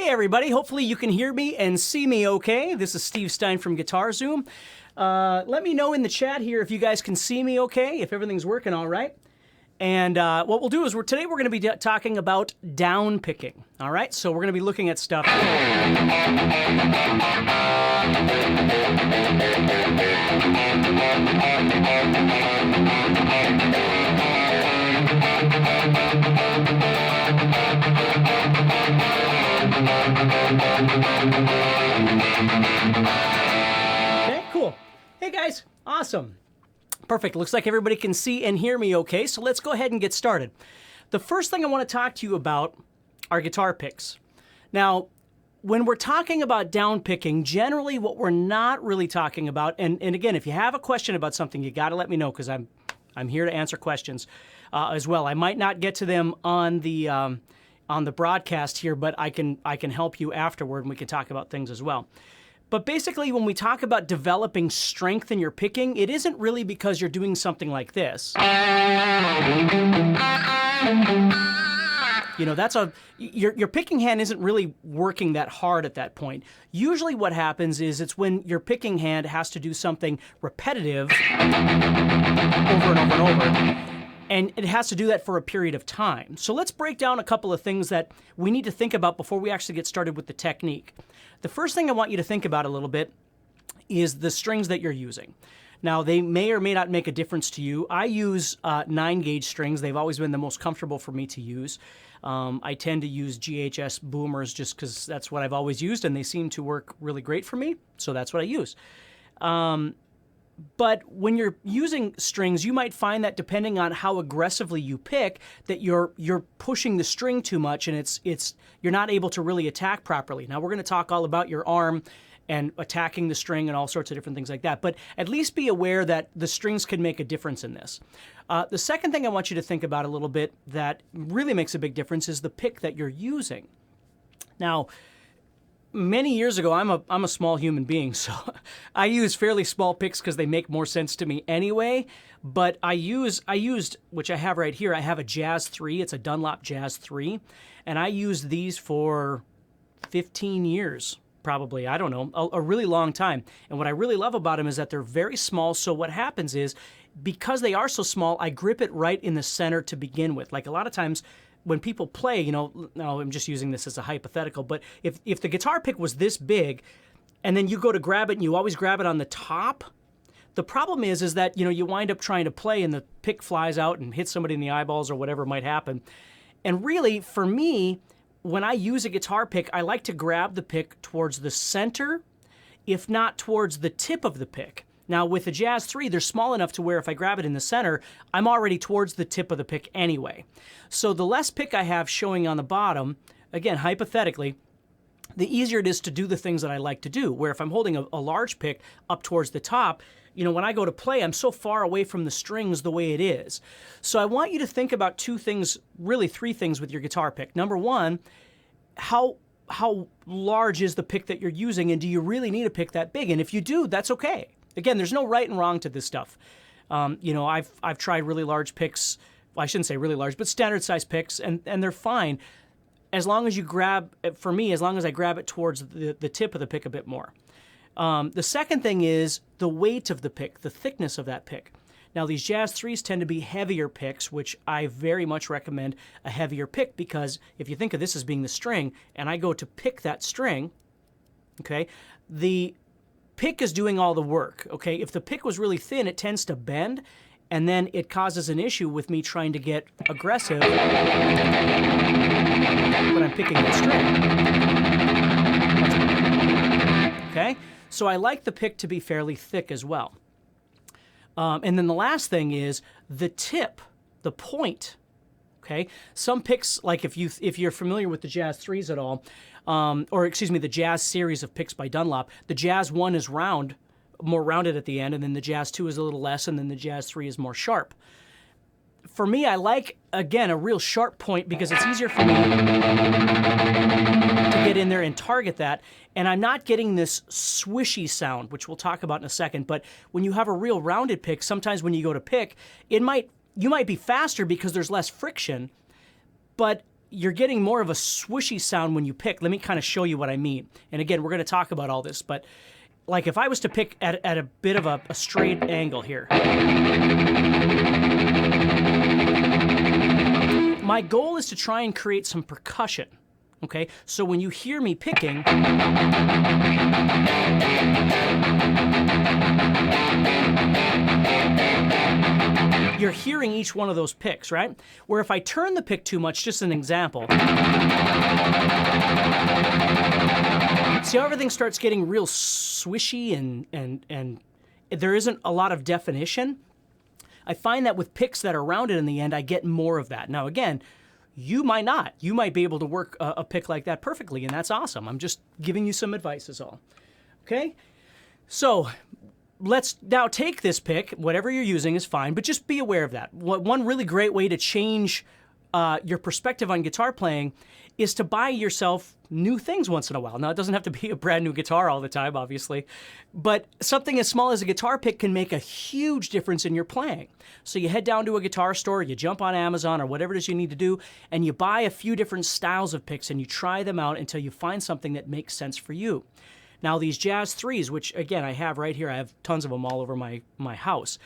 Hey everybody, hopefully you can hear me and see me okay. This is Steve Stine from guitarzoom. Let me know in the chat here if you guys can see me okay, if everything's working all right. And what we'll do is today we're going to be talking about down picking. All right, so we're going to be looking at stuff. Okay, cool. Hey guys, awesome. Perfect. Looks like everybody can see and hear me okay, so let's go ahead and get started. The first thing I want to talk to you about are guitar picks. Now, when we're talking about down picking, generally what we're not really talking about, and again, if you have a question about something, you got to let me know because I'm here to answer questions as well. I might not get to them on the broadcast here, but I can help you afterward and we can talk about things as well. But basically, when we talk about developing strength in your picking, it isn't really because you're doing something like this. You know, your picking hand isn't really working that hard at that point. Usually what happens is it's when your picking hand has to do something repetitive over and over and over. And it has to do that for a period of time. So let's break down a couple of things that we need to think about before we actually get started with the technique. The first thing I want you to think about a little bit is the strings that you're using. Now, they may or may not make a difference to you. I use 9-gauge strings. They've always been the most comfortable for me to use. I tend to use GHS boomers just because that's what I've always used, and they seem to work really great for me, so that's what I use. But when you're using strings, you might find that depending on how aggressively you pick, that you're pushing the string too much and you're not able to really attack properly. Now we're going to talk all about your arm and attacking the string and all sorts of different things like that. But at least be aware that the strings can make a difference in this. The second thing I want you to think about a little bit that really makes a big difference is the pick that you're using. Now, many years ago, I'm a small human being, so I use fairly small picks because they make more sense to me anyway. But I used, which I have right here, I have a Jazz 3. It's a Dunlop Jazz 3. And I used these for 15 years, probably. I don't know, a really long time. And what I really love about them is that they're very small. So what happens is, because they are so small, I grip it right in the center to begin with. Like a lot of times, when people play, you know, now I'm just using this as a hypothetical, but if the guitar pick was this big and then you go to grab it and you always grab it on the top, the problem is that, you know, you wind up trying to play and the pick flies out and hits somebody in the eyeballs or whatever might happen. And really, for me, when I use a guitar pick, I like to grab the pick towards the center, if not towards the tip of the pick. Now, with the Jazz 3, they're small enough to where if I grab it in the center, I'm already towards the tip of the pick anyway. So the less pick I have showing on the bottom, again, hypothetically, the easier it is to do the things that I like to do, where if I'm holding a large pick up towards the top, you know, when I go to play, I'm so far away from the strings the way it is. So I want you to think about two things, really three things with your guitar pick. Number one, how large is the pick that you're using, and do you really need a pick that big? And if you do, that's okay. Again, there's no right and wrong to this stuff. You know, I've tried really large picks. Well, I shouldn't say really large, but standard size picks, and they're fine as long as you grab, for me, as long as I grab it towards the tip of the pick a bit more. The second thing is the weight of the pick, the thickness of that pick. Now, these Jazz 3s tend to be heavier picks, which I very much recommend a heavier pick because if you think of this as being the string, and I go to pick that string, okay, the pick is doing all the work, okay? If the pick was really thin, it tends to bend, and then it causes an issue with me trying to get aggressive when I'm picking that string. Okay? So I like the pick to be fairly thick as well. And then the last thing is the tip, the point. Okay? Some picks, like if you're familiar with the Jazz 3s at all, or excuse me, the Jazz series of picks by Dunlop, the Jazz 1 is round, more rounded at the end, and then the Jazz 2 is a little less, and then the Jazz 3 is more sharp. For me, I like, again, a real sharp point because it's easier for me to get in there and target that, and I'm not getting this swishy sound, which we'll talk about in a second, but when you have a real rounded pick, sometimes when you go to pick, you might be faster because there's less friction, but you're getting more of a swishy sound when you pick. Let me kind of show you what I mean. And again, we're going to talk about all this, but like if I was to pick at a bit of a straight angle here, my goal is to try and create some percussion. Okay, so when you hear me picking, you're hearing each one of those picks, right? Where if I turn the pick too much, just an example, see how everything starts getting real swishy and there isn't a lot of definition? I find that with picks that are rounded in the end, I get more of that. Now again, you might not. You might be able to work a pick like that perfectly, and that's awesome. I'm just giving you some advice is all. Okay? So let's now take this pick. Whatever you're using is fine, but just be aware of that. One really great way to change your perspective on guitar playing is to buy yourself new things once in a while. Now, it doesn't have to be a brand new guitar all the time, obviously, but something as small as a guitar pick can make a huge difference in your playing. So you head down to a guitar store, you jump on Amazon or whatever it is you need to do, and you buy a few different styles of picks and you try them out until you find something that makes sense for you. Now, these Jazz 3s, which again, I have right here, I have tons of them all over my house.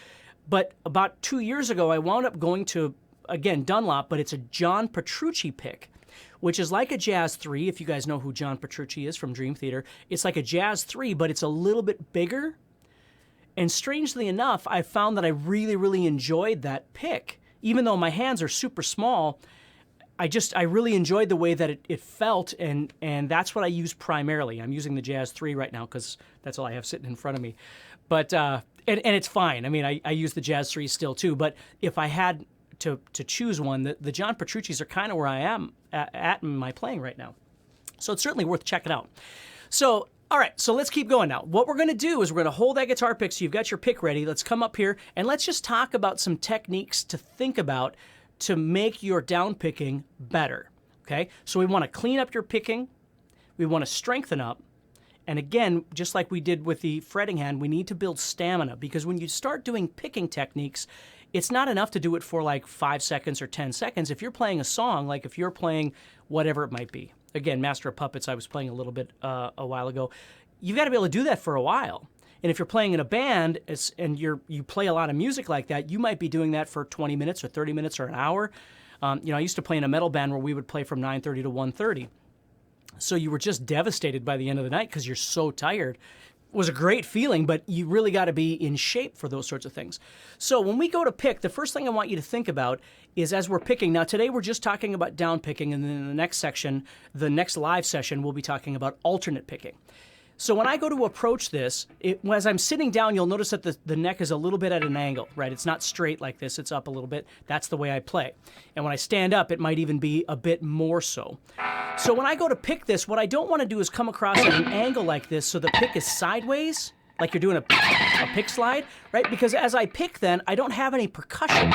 But about 2 years ago, I wound up going to, again, Dunlop, but it's a John Petrucci pick, which is like a Jazz 3, if you guys know who John Petrucci is from Dream Theater. It's like a Jazz 3, but it's a little bit bigger. And strangely enough, I found that I really, really enjoyed that pick. Even though my hands are super small, I really enjoyed the way that it felt, and that's what I use primarily. I'm using the Jazz 3 right now because that's all I have sitting in front of me. But, and it's fine. I mean, I use the Jazz 3 still too, but if I had to choose one, the John Petrucci's are kind of where I am at in my playing right now. So it's certainly worth checking out. So, all right, so let's keep going now. What we're going to do is we're going to hold that guitar pick so you've got your pick ready. Let's come up here and let's just talk about some techniques to think about to make your down picking better, okay? So we want to clean up your picking. We want to strengthen up. And again, just like we did with the fretting hand, we need to build stamina because when you start doing picking techniques, it's not enough to do it for like 5 seconds or 10 seconds. If you're playing a song, like if you're playing whatever it might be, again, Master of Puppets, I was playing a little bit a while ago, you've got to be able to do that for a while. And if you're playing in a band and you play a lot of music like that, you might be doing that for 20 minutes or 30 minutes or an hour. I used to play in a metal band where we would play from 9:30 to 1:30. So you were just devastated by the end of the night because you're so tired. It was a great feeling, but you really got to be in shape for those sorts of things. So when we go to pick, the first thing I want you to think about is as we're picking. Now today we're just talking about down picking, and then in the next section, the next live session, we'll be talking about alternate picking. So when I go to approach this, as I'm sitting down, you'll notice that the neck is a little bit at an angle, right? It's not straight like this, it's up a little bit. That's the way I play. And when I stand up, it might even be a bit more so. So when I go to pick this, what I don't want to do is come across at an angle like this so the pick is sideways, like you're doing a pick slide, right? Because as I pick then, I don't have any percussion.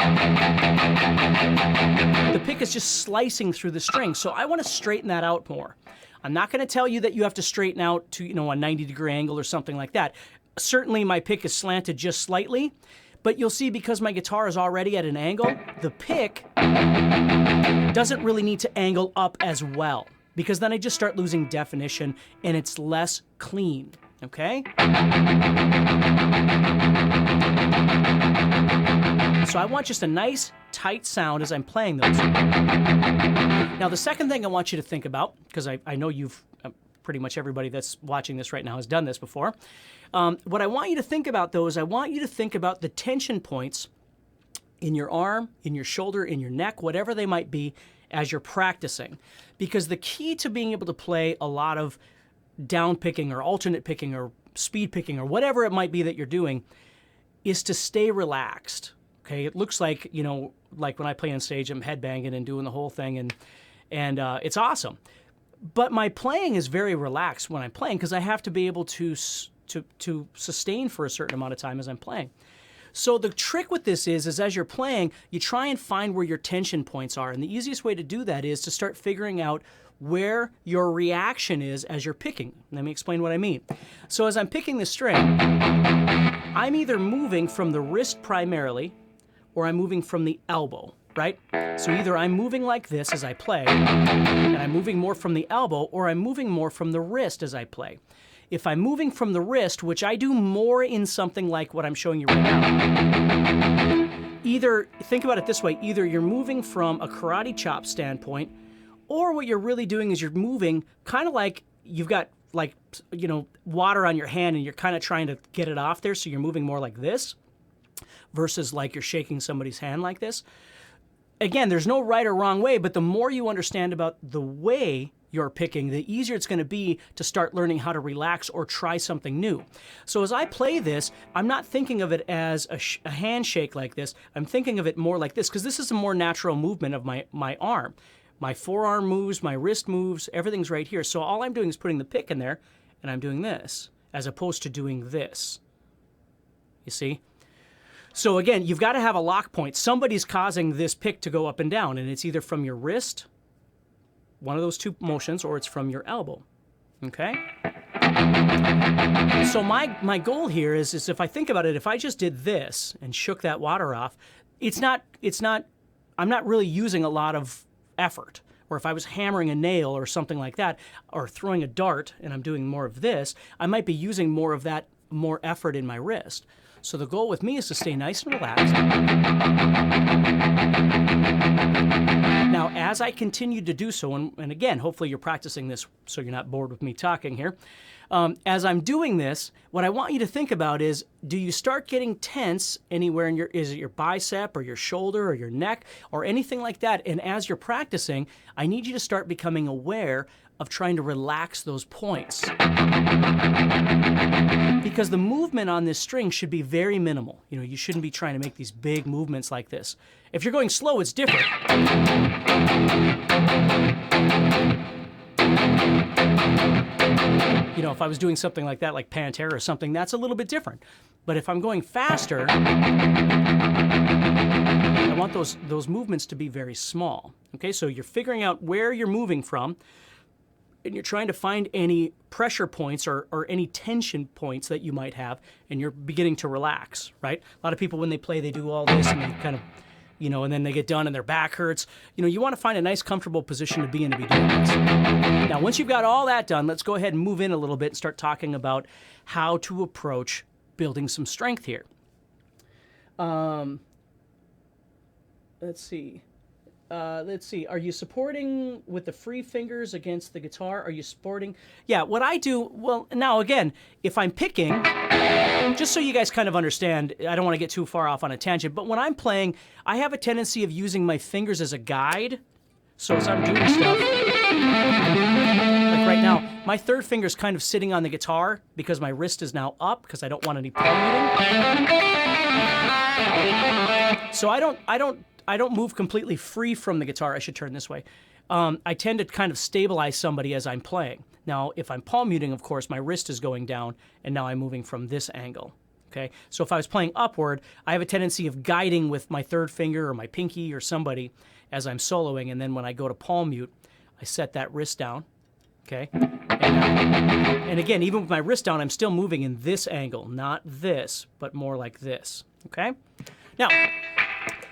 The pick is just slicing through the string, so I want to straighten that out more. I'm not going to tell you that you have to straighten out to, a 90-degree angle or something like that. Certainly my pick is slanted just slightly, but you'll see because my guitar is already at an angle, the pick doesn't really need to angle up as well, because then I just start losing definition and it's less clean, okay? So I want just a nice, tight sound as I'm playing those. Now, the second thing I want you to think about, because I know you've, pretty much everybody that's watching this right now has done this before. What I want you to think about, though, is I want you to think about the tension points in your arm, in your shoulder, in your neck, whatever they might be, as you're practicing. Because the key to being able to play a lot of down picking or alternate picking or speed picking or whatever it might be that you're doing is to stay relaxed. Okay, it looks like, like when I play on stage, I'm headbanging and doing the whole thing, and it's awesome. But my playing is very relaxed when I'm playing because I have to be able to sustain for a certain amount of time as I'm playing. So the trick with this is as you're playing, you try and find where your tension points are. And the easiest way to do that is to start figuring out where your reaction is as you're picking. Let me explain what I mean. So as I'm picking the string, I'm either moving from the wrist primarily, or I'm moving from the elbow. right? So either I'm moving like this as I play, and I'm moving more from the elbow, or I'm moving more from the wrist as I play. If I'm moving from the wrist, which I do more in something like what I'm showing you right now, either, think about it this way, either you're moving from a karate chop standpoint, or what you're really doing is you're moving kind of like you've got like, you know, water on your hand and you're kind of trying to get it off there, so you're moving more like this versus like you're shaking somebody's hand like this. Again, there's no right or wrong way, but the more you understand about the way you're picking, the easier it's going to be to start learning how to relax or try something new. So as I play this, I'm not thinking of it as a handshake like this. I'm thinking of it more like this, because this is a more natural movement of my arm. My forearm moves, my wrist moves, everything's right here. So all I'm doing is putting the pick in there, and I'm doing this, as opposed to doing this. You see? So again, you've got to have a lock point. Somebody's causing this pick to go up and down, and it's either from your wrist, one of those two motions, or it's from your elbow. Okay? So my goal here is if I think about it, if I just did this and shook that water off, I'm not really using a lot of effort. Or if I was hammering a nail or something like that, or throwing a dart and I'm doing more of this, I might be using more of that, more effort in my wrist. So the goal with me is to stay nice and relaxed. Now, as I continue to do so, and again, hopefully you're practicing this so you're not bored with me talking here. As I'm doing this, what I want you to think about is, do you start getting tense anywhere in is it your bicep or your shoulder or your neck or anything like that? And as you're practicing, I need you to start becoming aware of trying to relax those points. Because the movement on this string should be very minimal. You know, you shouldn't be trying to make these big movements like this. If you're going slow, it's different. You know, if I was doing something like that, like Pantera or something, that's a little bit different. But if I'm going faster, I want those movements to be very small. Okay, so you're figuring out where you're moving from, and you're trying to find any pressure points or any tension points that you might have, and you're beginning to relax, right? A lot of people, when they play, they do all this, and they kind of, you know, and then they get done and their back hurts. You know, you want to find a nice, comfortable position to be in to be doing this. Now, once you've got all that done, let's go ahead and move in a little bit and start talking about how to approach building some strength here. Let's see. Are you supporting with the free fingers against the guitar? Are you supporting? Yeah, what I do, well, now again, if I'm picking, just so you guys kind of understand, I don't want to get too far off on a tangent, but when I'm playing, I have a tendency of using my fingers as a guide. So as I'm doing stuff, like right now, my third finger is kind of sitting on the guitar because my wrist is now up because I don't want any palm muting. So I don't move completely free from the guitar. I should turn this way. I tend to kind of stabilize somebody as I'm playing. Now, if I'm palm muting, of course, my wrist is going down, and now I'm moving from this angle. Okay? So if I was playing upward, I have a tendency of guiding with my third finger or my pinky or somebody as I'm soloing, and then when I go to palm mute, I set that wrist down. Okay? And again, even with my wrist down, I'm still moving in this angle, not this, but more like this. Okay? Now,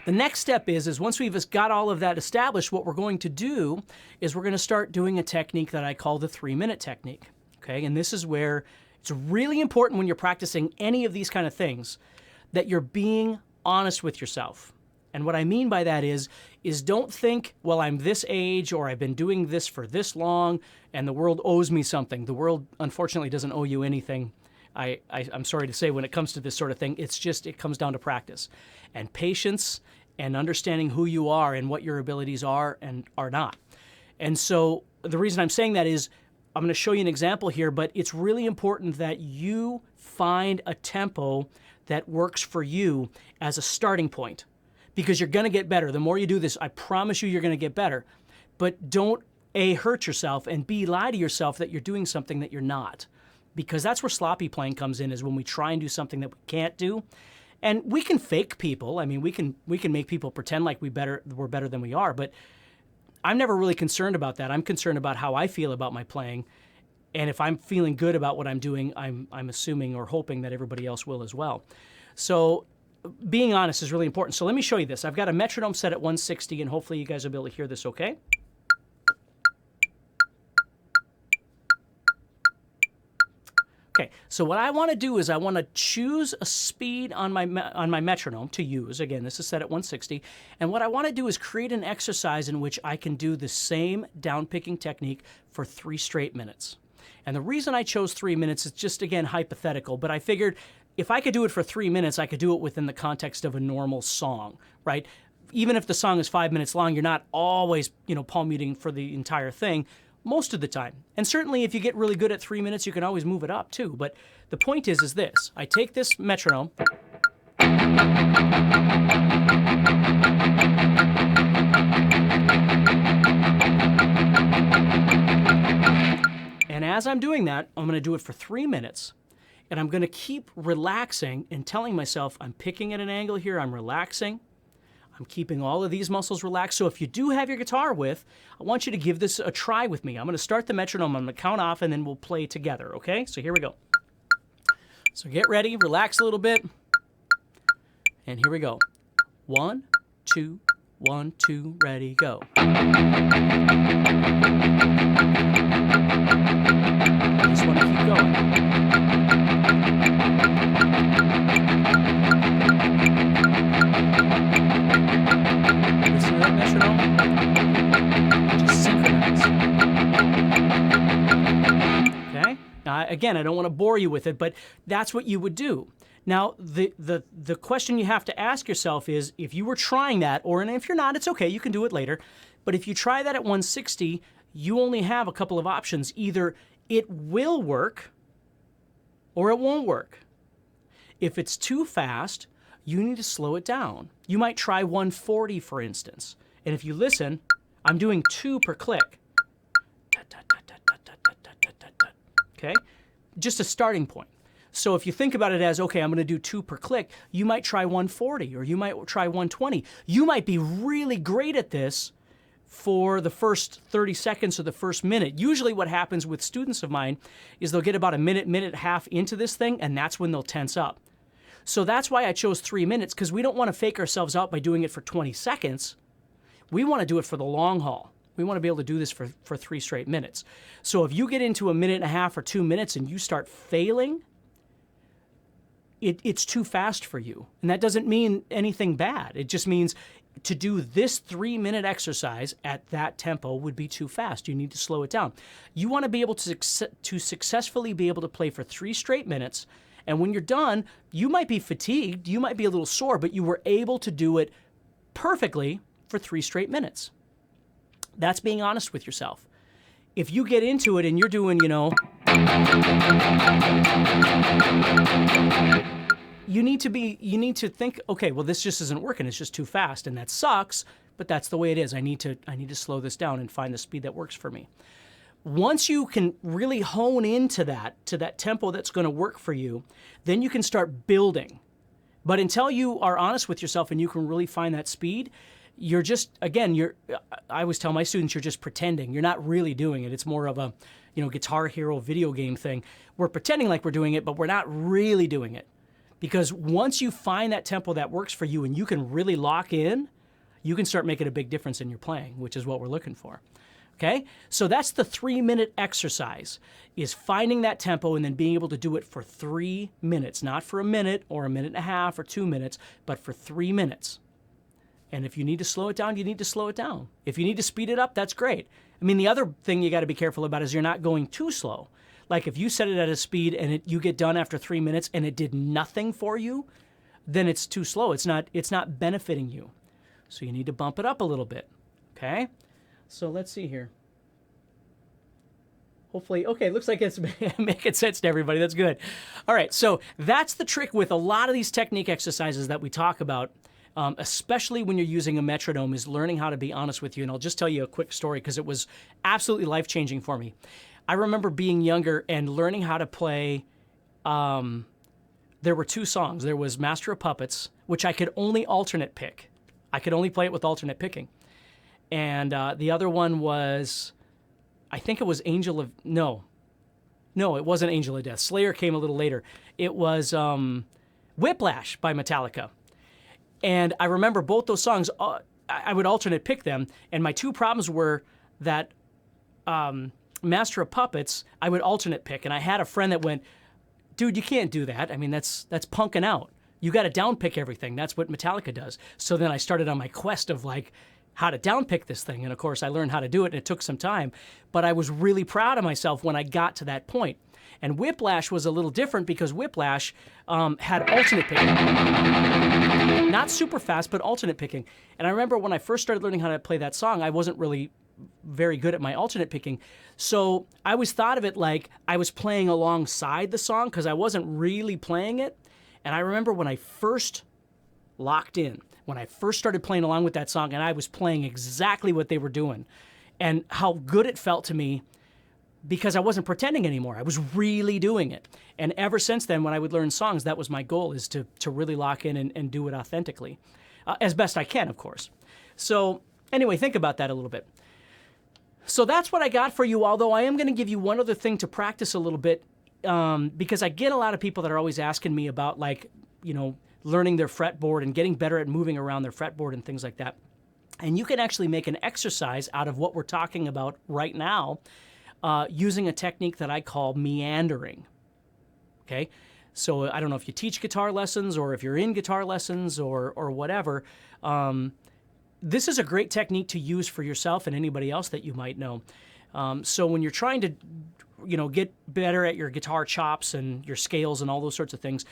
the next step is once we've got all of that established, what we're going to do is we're going to start doing a technique that I call the 3-minute technique. Okay? And this is where it's really important when you're practicing any of these kind of things that you're being honest with yourself. And what I mean by that is don't think, well, I'm this age or I've been doing this for this long and the world owes me something. The world, unfortunately, doesn't owe you anything. I'm sorry to say when it comes to this sort of thing, it comes down to practice and patience and understanding who you are and what your abilities are and are not. And so the reason I'm saying that is I'm going to show you an example here, but it's really important that you find a tempo that works for you as a starting point because you're going to get better. The more you do this, I promise you're going to get better. But don't, A, hurt yourself, and B, lie to yourself that you're doing something that you're not. Because that's where sloppy playing comes in, is when we try and do something that we can't do. And we can fake people. I mean, we can make people pretend like we're better than we are, but I'm never really concerned about that. I'm concerned about how I feel about my playing. And if I'm feeling good about what I'm doing, I'm assuming or hoping that everybody else will as well. So being honest is really important. So let me show you this. I've got a metronome set at 160, and hopefully you guys will be able to hear this okay. Okay, so what I want to do is I want to choose a speed on my metronome to use. Again, this is set at 160. And what I want to do is create an exercise in which I can do the same downpicking technique for 3 straight minutes. And the reason I chose 3 minutes is just, again, hypothetical, but I figured if I could do it for 3 minutes, I could do it within the context of a normal song, right? Even if the song is 5 minutes long, you're not always, palm muting for the entire thing. Most of the time. And certainly if you get really good at 3 minutes, you can always move it up too. But the point is this. I take this metronome. And as I'm doing that, I'm going to do it for 3 minutes. And I'm going to keep relaxing and telling myself I'm picking at an angle here. I'm relaxing. I'm keeping all of these muscles relaxed. So if you do have your guitar with, I want you to give this a try with me. I'm going to start the metronome. I'm going to count off, and then we'll play together, okay? So here we go. So get ready, relax a little bit. And here we go. 1, 2, 1, 2, ready, go. I just want to keep going. Again, I don't want to bore you with it, but that's what you would do. Now, the question you have to ask yourself is, if you were trying that, and if you're not, it's okay, you can do it later, but if you try that at 160, you only have a couple of options. Either it will work, or it won't work. If it's too fast, you need to slow it down. You might try 140, for instance. And if you listen, I'm doing 2 per click. Okay? Just a starting point. So if you think about it as, okay, I'm going to do 2 per click, you might try 140 or you might try 120. You might be really great at this for the first 30 seconds or the first minute. Usually what happens with students of mine is they'll get about a minute and a half into this thing, and that's when they'll tense up. So that's why I chose 3 minutes, because we don't want to fake ourselves out by doing it for 20 seconds. We want to do it for the long haul. We want to be able to do this for 3 straight minutes. So if you get into a minute and a half or 2 minutes and you start failing, it's too fast for you. And that doesn't mean anything bad. It just means to do this 3-minute exercise at that tempo would be too fast. You need to slow it down. You want to be able to successfully be able to play for 3 straight minutes. And when you're done, you might be fatigued, you might be a little sore, but you were able to do it perfectly for 3 straight minutes. That's being honest with yourself. If you get into it and you're doing, you need to think, okay, well, this just isn't working. It's just too fast, and that sucks, but that's the way it is. I need to slow this down and find the speed that works for me. Once you can really hone into that tempo that's going to work for you, then you can start building. But until you are honest with yourself and you can really find that speed, you're just, again, I always tell my students, you're just pretending. You're not really doing it. It's more of a, Guitar Hero video game thing. We're pretending like we're doing it, but we're not really doing it. Because once you find that tempo that works for you and you can really lock in, you can start making a big difference in your playing, which is what we're looking for. Okay? So that's the 3-minute exercise, is finding that tempo and then being able to do it for 3 minutes, not for a minute or a minute and a half or 2 minutes, but for 3 minutes. And if you need to slow it down, you need to slow it down. If you need to speed it up, that's great. I mean, the other thing you got to be careful about is you're not going too slow. Like if you set it at a speed and you get done after 3 minutes and it did nothing for you, then it's too slow. It's not benefiting you. So you need to bump it up a little bit. Okay? So let's see here. Hopefully, okay, looks like it's making sense to everybody. That's good. All right, so that's the trick with a lot of these technique exercises that we talk about. Especially when you're using a metronome, is learning how to be honest with you. And I'll just tell you a quick story because it was absolutely life-changing for me. I remember being younger and learning how to play. There were 2 songs. There was Master of Puppets, which I could only alternate pick. I could only play it with alternate picking. And the other one was, I think it was No, it wasn't Angel of Death. Slayer came a little later. It was Whiplash by Metallica. And I remember both those songs, I would alternate pick them, and my two problems were that Master of Puppets, I would alternate pick, and I had a friend that went, dude, you can't do that. I mean, that's punking out. You got to downpick everything. That's what Metallica does. So then I started on my quest of like how to downpick this thing, and of course I learned how to do it, and it took some time, but I was really proud of myself when I got to that point. And Whiplash was a little different because Whiplash had alternate picking. Not super fast, but alternate picking. And I remember when I first started learning how to play that song, I wasn't really very good at my alternate picking. So I always thought of it like I was playing alongside the song because I wasn't really playing it. And I remember when I first locked in, when I first started playing along with that song and I was playing exactly what they were doing and how good it felt to me because I wasn't pretending anymore. I was really doing it. And ever since then, when I would learn songs, that was my goal, is to really lock in and do it authentically. As best I can, of course. So anyway, think about that a little bit. So that's what I got for you, although I am going to give you one other thing to practice a little bit because I get a lot of people that are always asking me about, like, you know, learning their fretboard and getting better at moving around their fretboard and things like that. And you can actually make an exercise out of what we're talking about right now using a technique that I call meandering. Okay? So I don't know if you teach guitar lessons or if you're in guitar lessons or whatever. This is a great technique to use for yourself and anybody else that you might know. So when you're trying to, you know, get better at your guitar chops and your scales and all those sorts of things,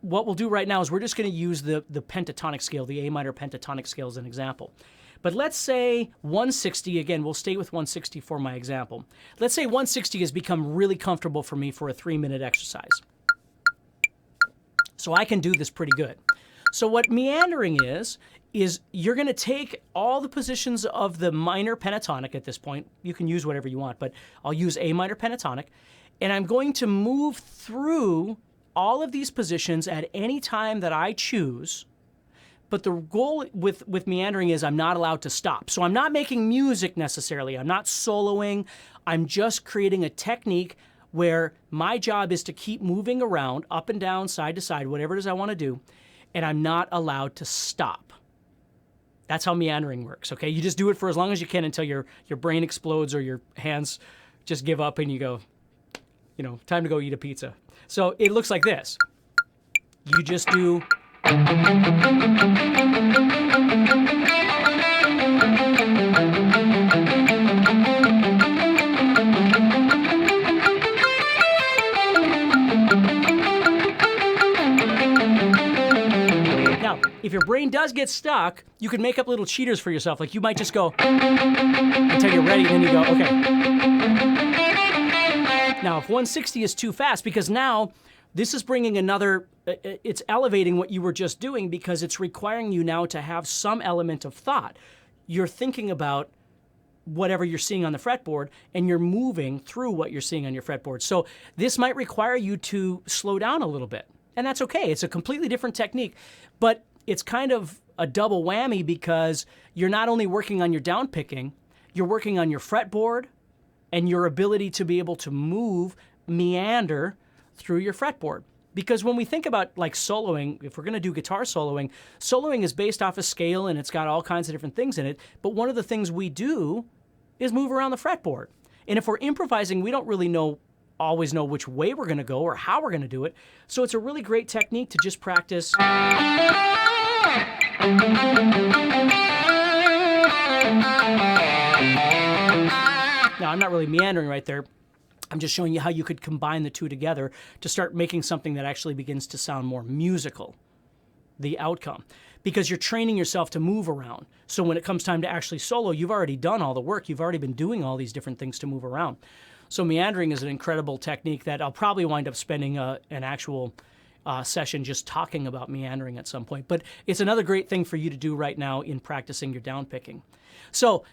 what we'll do right now is we're just going to use the pentatonic scale, the A minor pentatonic scale as an example. But let's say 160, again, we'll stay with 160 for my example. Let's say 160 has become really comfortable for me for a 3-minute exercise. So I can do this pretty good. So what meandering is you're going to take all the positions of the minor pentatonic at this point. You can use whatever you want, but I'll use A minor pentatonic. And I'm going to move through all of these positions at any time that I choose. But the goal with meandering is I'm not allowed to stop. So I'm not making music necessarily. I'm not soloing. I'm just creating a technique where my job is to keep moving around, up and down, side to side, whatever it is I want to do, and I'm not allowed to stop. That's how meandering works, okay? You just do it for as long as you can until your brain explodes or your hands just give up and you go, you know, time to go eat a pizza. So it looks like this. You just do... Now, if your brain does get stuck, you can make up little cheaters for yourself. Like you might just go until you're ready, and then you go, okay. Now, if 160 is too fast, because now this is bringing another, it's elevating what you were just doing because it's requiring you now to have some element of thought. You're thinking about whatever you're seeing on the fretboard, and you're moving through what you're seeing on your fretboard. So this might require you to slow down a little bit, and that's okay. It's a completely different technique, but it's kind of a double whammy because you're not only working on your downpicking, you're working on your fretboard and your ability to be able to move, meander through your fretboard. Because when we think about like soloing, if we're going to do guitar soloing, soloing is based off a scale and it's got all kinds of different things in it. But one of the things we do is move around the fretboard. And if we're improvising, we don't really always know which way we're going to go or how we're going to do it. So it's a really great technique to just practice. Now, I'm not really meandering right there. I'm just showing you how you could combine the two together to start making something that actually begins to sound more musical, the outcome, because you're training yourself to move around. So when it comes time to actually solo, you've already done all the work. You've already been doing all these different things to move around. So meandering is an incredible technique that I'll probably wind up spending an actual session just talking about meandering at some point. But it's another great thing for you to do right now in practicing your downpicking. So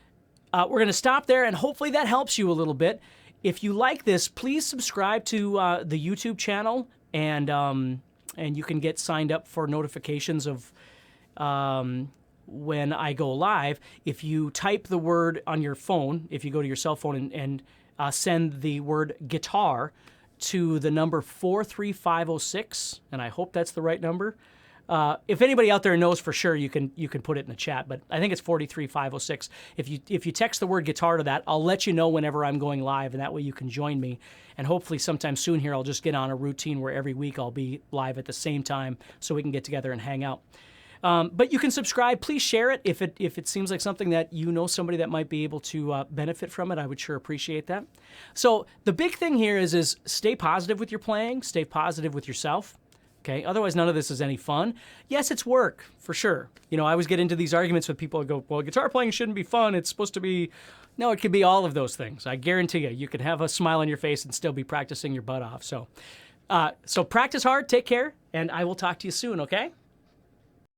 we're going to stop there, and hopefully that helps you a little bit. If you like this, please subscribe to the YouTube channel, and you can get signed up for notifications of when I go live. If you type the word on your phone, if you go to your cell phone and send the word guitar to the number 43506, and I hope that's the right number, if anybody out there knows for sure, you can put it in the chat. But I think it's 43506. If you text the word guitar to that, I'll let you know whenever I'm going live, and that way you can join me. And hopefully sometime soon here, I'll just get on a routine where every week I'll be live at the same time so we can get together and hang out. But you can subscribe. Please share it if it seems like something that you know somebody that might be able to benefit from it. I would sure appreciate that. So the big thing here is stay positive with your playing. Stay positive with yourself. Okay. Otherwise, none of this is any fun. Yes, it's work for sure. I always get into these arguments with people who go, well, guitar playing shouldn't be fun. It's supposed to be. No, it can be all of those things. I guarantee you, you can have a smile on your face and still be practicing your butt off. So practice hard, take care, and I will talk to you soon, okay?